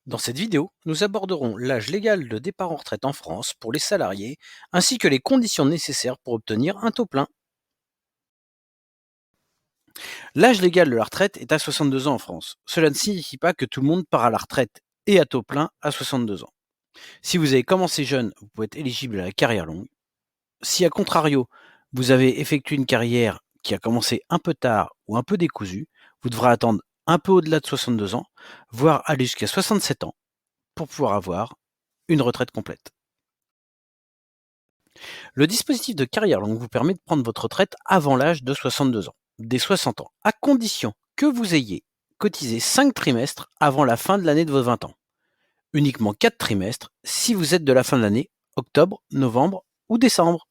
Dans cette vidéo, nous aborderons l'âge légal de départ en retraite en France pour les salariés, ainsi que les conditions nécessaires pour obtenir un taux plein. L'âge légal de la retraite est à 62 ans en France. Cela ne signifie pas que tout le monde part à la retraite et à taux plein à 62 ans. Si vous avez commencé jeune, vous pouvez être éligible à la carrière longue. Si à contrario, vous avez effectué une carrière qui a commencé un peu tard ou un peu décousue, vous devrez attendre un peu au-delà de 62 ans, voire aller jusqu'à 67 ans pour pouvoir avoir une retraite complète. Le dispositif de carrière longue vous permet de prendre votre retraite avant l'âge de 62 ans, dès 60 ans, à condition que vous ayez cotisé 5 trimestres avant la fin de l'année de vos 20 ans. Uniquement 4 trimestres si vous êtes de la fin de l'année, octobre, novembre ou décembre.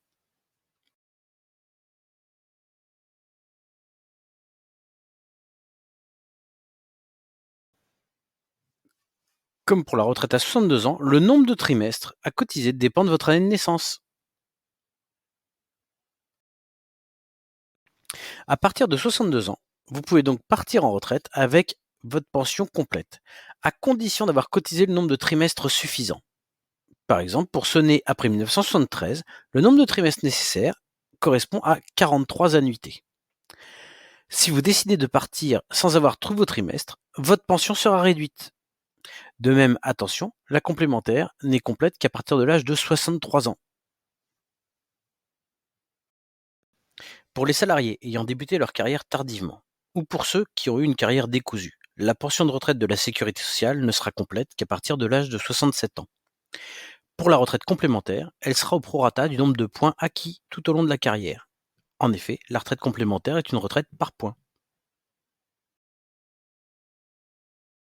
Comme pour la retraite à 62 ans, le nombre de trimestres à cotiser dépend de votre année de naissance. À partir de 62 ans, vous pouvez donc partir en retraite avec votre pension complète, à condition d'avoir cotisé le nombre de trimestres suffisant. Par exemple, pour ceux nés après 1973, le nombre de trimestres nécessaires correspond à 43 annuités. Si vous décidez de partir sans avoir trouvé vos trimestres, votre pension sera réduite. De même, attention, la complémentaire n'est complète qu'à partir de l'âge de 63 ans. Pour les salariés ayant débuté leur carrière tardivement, ou pour ceux qui ont eu une carrière décousue, la pension de retraite de la sécurité sociale ne sera complète qu'à partir de l'âge de 67 ans. Pour la retraite complémentaire, elle sera au prorata du nombre de points acquis tout au long de la carrière. En effet, la retraite complémentaire est une retraite par points.